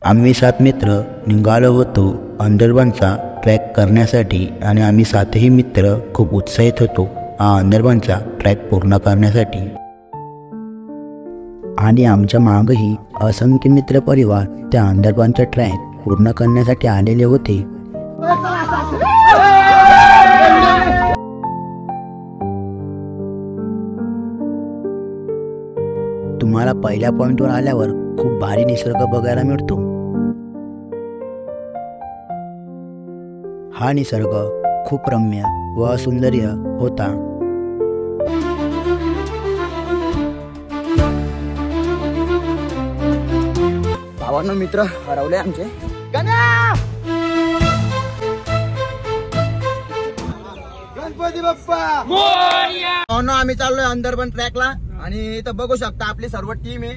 आम्ही 7 मित्र निघालो होतो अंदरबनचा ट्रॅक करण्यासाठी आणि आम्ही 7ही मित्र खूप उत्साहित होतो हा अंदरबनचा ट्रॅक पूर्ण करण्यासाठी। आणि आमच्या मागही असंख्य मित्र परिवार त्या अंदरबनचा ट्रॅक पूर्ण करण्यासाठी आलेले होते। तुम्हाला पहिल्या पॉइंटवर आल्यावर खूप भारी निसर्ग बघायला मिळतो। हा निसर्ग खूप रम्य व सुंदर होता। भावांनो मित्र हरवले आमचे। गणपती बाप्पा मोरया। आम्ही चाललोय अंदरबन ट्रॅकला आणि इथं बघू शकता आपली सर्व टीम आहे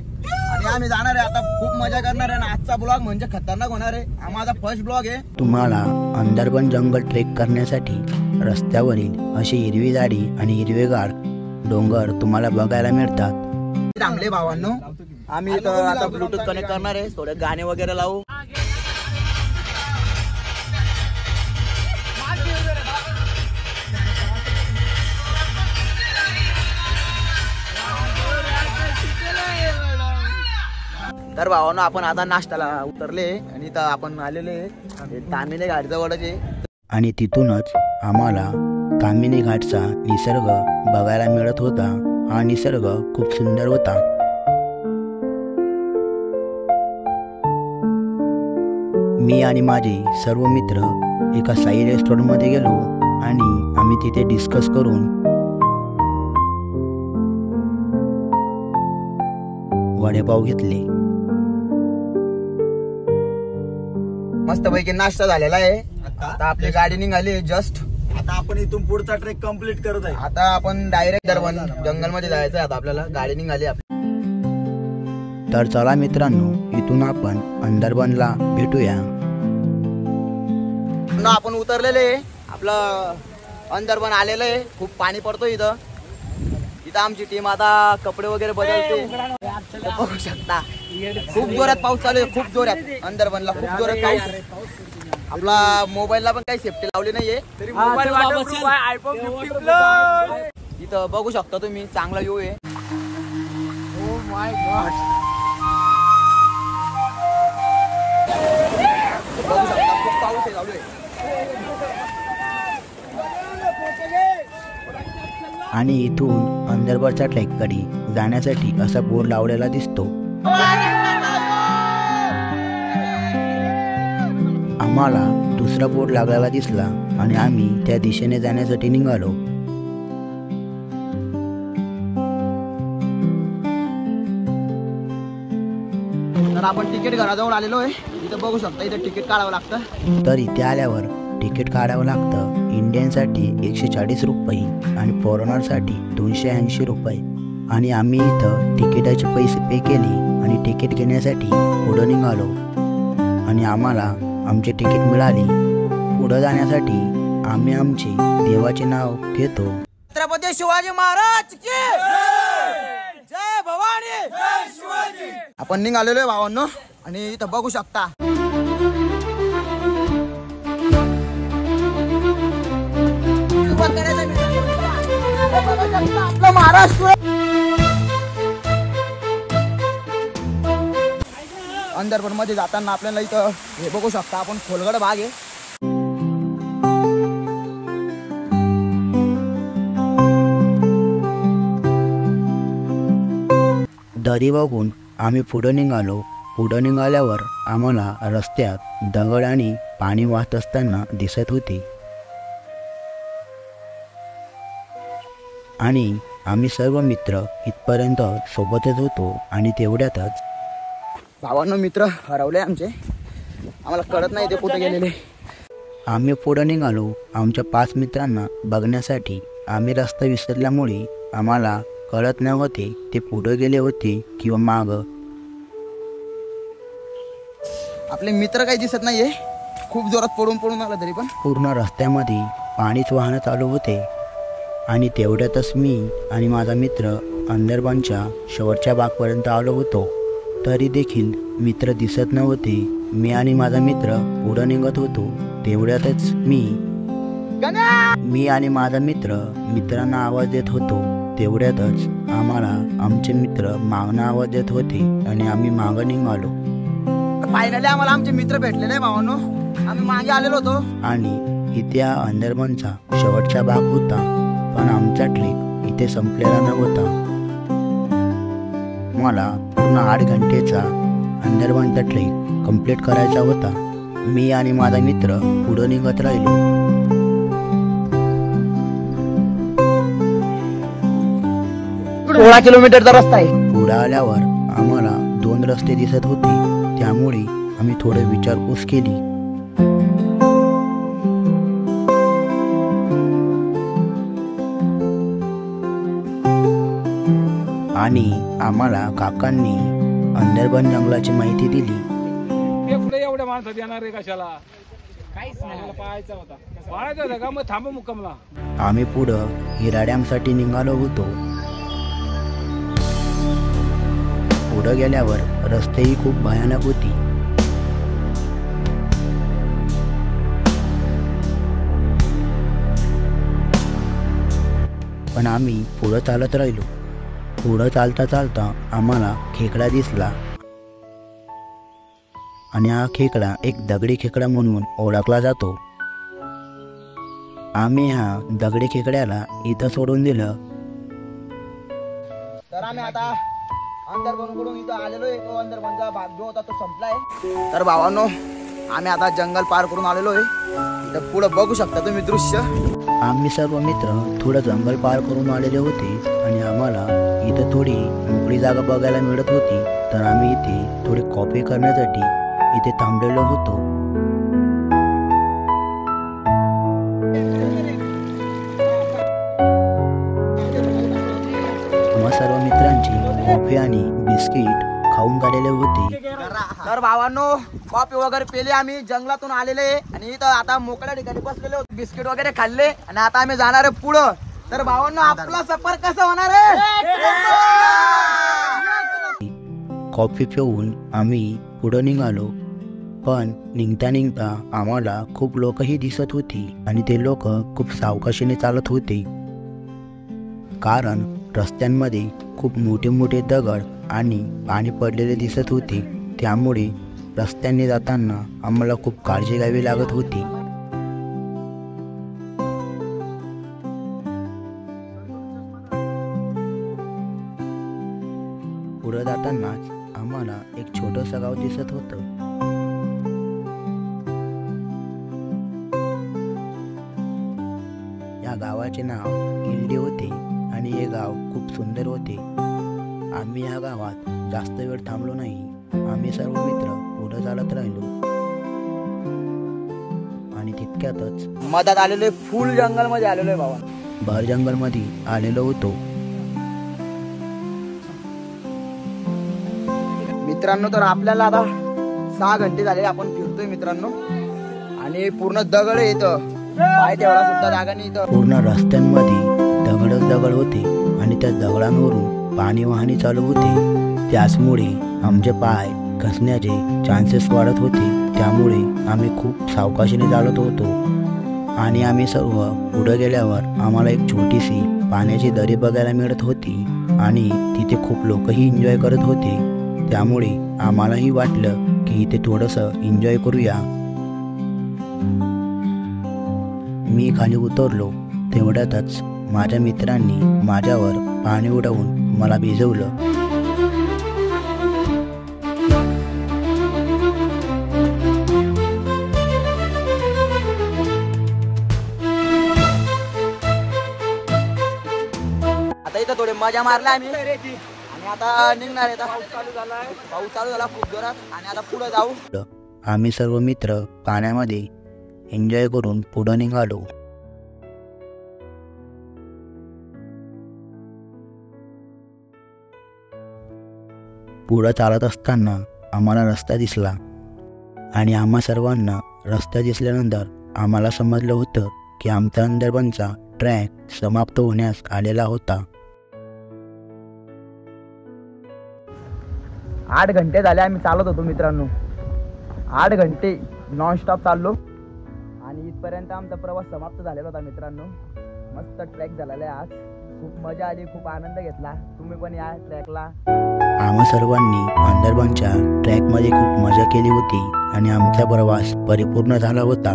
आणि आम्ही जाणार आहे। आता खूप मजा करणार आहे आणि आजचा ब्लॉग म्हणजे खतरनाक होणार आहे। हा माझा फर्स्ट ब्लॉग आहे। तुम्हाला अंदरबन जंगल ट्रेक करण्यासाठी रस्त्यावरील अशी हिरवी झाडी आणि हिरवेगार डोंगर तुम्हाला बघायला मिळतात। चांगले भावांनो आम्ही इथं आता ब्लूटूथ कनेक्ट करणार आहे, थोडे गाणे वगैरे लावू। तर भावांनो आपण आता नाश्त्याला उतरले आणि इथं आपण आलेले तामिनी घाट जवळचे आणि तिथूनच आम्हाला तामिनी घाटचा निसर्ग बघायला मिळत होता। हा निसर्ग खूप सुंदर होता। मी आणि माझे सर्व मित्र एका साई रेस्टॉरंट मध्ये गेलो आणि आम्ही तिथे डिस्कस करून वडेपाव घेतले। मस्त पैकी नाश्ता झालेला आहे। आता आपली गाडी निघाली जस्ट। आता आपण इथून पुढचा ट्रेक कंप्लीट करत आहे। आता आपण डायरेक्ट दरबन जंगल मध्ये जायचं आहे। आता आपल्याला गाडी निघाली आपली। तर चला मित्रांनो इथून आपण अंदरबनला भेटूया। आपण उतरलेले आपलं अंदरबन आलेलं आहे। खूप पाणी पडतो इथं। इथं आमची टीम आता कपडे वगैरे बदलते बघू शकता। खूप जोरात पाऊस चालू आहे, खूप जोरात अंदरबनला खूप जोरात पाऊस। आपला मोबाईलला पण काही सेफ्टी लावली नाहीये तरी मोबाईल आयफोन 15 प्लस इथं बघू शकता तुम्ही। चांगला व्ह्यू आहे। ओ माय गॉड बघू शकता खूप पाऊस आहे चालू आहे। आणि इथून अंदरबनच्या ट्रॅककडे जाण्यासाठी असा बोर्ड लावलेला दिसतो। आम्हाला दुसरा बोर्ड लागलेला दिसला आणि आम्ही त्या दिशेने जाण्यासाठी निघालो। तर आपण तिकीट घराजवळ आलेलो आहे। इथं बघू शकता इथे तिकीट काढावं लागतं। तर इथे आल्यावर तिकीट काढावं लागतं। इंडियनसाठी 140 रुपये आणि फॉरेनरसाठी 280 रुपये। आणि आम्ही इथं तिकिटाचे पैसे पे केले आणि तिकीट घेण्यासाठी पुढे निघालो आणि आम्हाला आमचे तिकीट मिळाले। पुढे जाण्यासाठी आम्ही आमचे देवाचे नाव घेतो। छत्रपती शिवाजी महाराज की जय भवानी जय शिवाजी। आपण निघालेलो आहे भावांनो आणि इथं बघू शकता आपलं महाराष्ट्र। अंदरबन मध्ये जाताना आपल्याला इथं हे बघू शकता आपण खोलगड भाग आहे। दरी बघून आम्ही पुढे निघालो। पुढे निघाल्यावर आम्हाला रस्त्यात दगड आणि पाणी वाहत असताना दिसत होते आणि आम्ही सर्व मित्र इथपर्यंत सोबतच होतो आणि तेवढ्यातच भावांनो मित्र हरवले आमचे। आम्हाला कळत नाही ते कुठे गेलेले। आम्ही पुढे निघालो आमच्या 5 मित्रांना बघण्यासाठी। आम्ही रस्ता विसरल्यामुळे आम्हाला कळत नव्हते ते पुढे गेले होते किंवा माग। आपले मित्र काही दिसत नाहीये। खूप जोरात पडून आला तरी पण पूर्ण रस्त्यामध्ये पाणीच वाहन चालू होते आणि तेवढ्यातच मी आणि माझा मित्र अंदरबनच्या शेवटच्या भागापर्यंत आलो होतो। तरी देखील मित्र दिसत नव्हते. मी आणि माझा मित्र पुढं निघत होतो. तेवढ्यातच मी आणि माझा मित्रांना आवाज देत होतो. तेवढ्यातच आम्हाला आमचे मित्र मागणं आवाज देत होते आणि आम्ही मागं निघालो. फायनली आम्हाला आमचे मित्र भेटले नाही भावांनो. आम्ही मागे आलेलो होतो आणि इथे हा अंदरबनचा शेवटचा भाग होता. पण आमचा ट्रेक इथे संपलेला नव्हता. मला पूर्ण 8 घंटेचा अंदरबनचा ट्रेक कंप्लीट करायचा होता. मी आणि माझा मित्र पुढे निघत राहिलो. 16 किलोमीटरचा रस्ता आहे. पुढे आल्यावर आम्हाला 2 रस्ते दिसत होते. त्यामुळे आम्ही थोडे विचारपूस केली. आणि आम्हाला काकांनी अंदरबन जंगलाची माहिती दिली. एवढ्या माणसात येणार रे कशाला? पाहायचा होता का? मग थांब मुक्कामला. आम्ही पुढं हिरा डॅमसाठी निघालो होतो. पुढं गेल्यावर रस्तेही खूप भयानक होती. पण आम्ही पुढं चालत राहिलो. पुढं चालता चालता आम्हाला खेकडा दिसला. आणि हा खेकडा एक दगडी खेकडा म्हणून ओळखला जातो. आम्ही हा दगडी खेकड्याला इथं सोडून दिलं. तर आम्ही आता अंदरबनकडून इथं आलेलो आहे. तो अंदरबनचा भाग जो होता तो संपलाय. तर भावांनो आम्ही आता जंगल पार करून आलेलो आहे. इथं पुढे बघू शकता तुम्ही दृश्य. आम्ही सर्व मित्र थोडं जंगल पार करून आलेले होते आणि आम्हाला इथं थोडी मोकळी जागा बघायला मिळत होती. तर आम्ही इथे थोडी कॉफी करण्यासाठी इथे थांबलेलो होतो. आम्हा सर्व मित्रांची कॉफी आणि बिस्किट खाऊन झालेले होते. तर भावांनो कॉफी वगैरे पेले. आम्ही जंगलातून आलेले आणि इथं आता मोकळ्या ठिकाणी बसलेले होते. बिस्किट वगैरे खाल्ले आणि आता आम्ही जाणार आहे पुढं. तर भावांनो आपला सफर कसा होणार आहे? कॉफी पिऊन आम्ही पुढं निघालो. पण निघता निघता आम्हाला खूप लोकही दिसत होती आणि ते लोक खूप सावकाशीने चालत होते. कारण रस्त्यांमध्ये खूप मोठे मोठे दगड आणि पाणी पडलेले दिसत होते. त्यामुळे रस्त्याने जाताना आम्हाला खूप काळजी घ्यावी लागत होती. पुढे जातानाच आम्हाला एक छोटंसं गाव दिसत होतं. या गावाचे नाव इंडी होते आणि हे गाव खूप सुंदर होते. आम्ही या गावात जास्त वेळ थांबलो नाही. आम्ही सर्व मित्र पुढे चालत राहिलो आणि तितक्यातच मधात आलेलो आहे. फुल जंगल मध्ये आलेलो आहे भावा. भर जंगल मध्ये आलेलो होतो. मित्रांनो तर आपल्याला आता 6 घंटे झाले आपण फिरतोय मित्रांनो. आणि पूर्ण दगड आहे इथं. पाय ठेवायला सुद्धा जागा नाही इथं. पूर्ण रस्त्यांमध्ये दगडच दगड होते आणि त्या दगडांवरून पाणी वाहणे चालू होते. त्याचमुळे आमचे पाय घसण्याचे चान्सेस वाढत होते. त्यामुळे आम्ही खूप सावकाशीने चालत होतो. आणि आम्ही सर्व पुढे गेल्यावर आम्हाला एक छोटीशी पाण्याची दरी बघायला मिळत होती आणि तिथे खूप लोकही एन्जॉय करत होते. त्यामुळे आम्हालाही वाटलं की इथे थोडंसं एन्जॉय करूया. मी खाली उतरलो. तेवढ्यातच माझ्या मित्रांनी माझ्यावर पाणी उडवून मला भिजवलं. आता इथं थोडे मजा मारल्या आम्ही आणि आता निघणार आहे. पाऊस चालू झाला खूप जोरात आणि आता पुढे जाऊ. आम्ही सर्व मित्र पाण्यामध्ये एन्जॉय करून पुढे निघालो. पुढे चालत असताना आम्हाला रस्ता दिसला आणि आम्हा सर्वांना रस्ता दिसल्यानंतर आम्हाला समजलं होतं की आमचा अंदरबनचा ट्रॅक समाप्त होण्यास आलेला होता. 8 घंटे झाले आम्ही चालत होतो मित्रांनो. 8 घंटे नॉनस्टॉप चाललो आणि इथपर्यंत आमचा प्रवास समाप्त झालेला होता मित्रांनो. मस्त ट्रॅक झालेला आहे आज. खूप मजा आली, खूप आनंद घेतला. तुम्ही पण या ट्रॅकला. आम्हा सर्वांनी अंदरबानच्या ट्रॅकमध्ये खूप मजा केली होती आणि आमचा प्रवास परिपूर्ण झाला होता.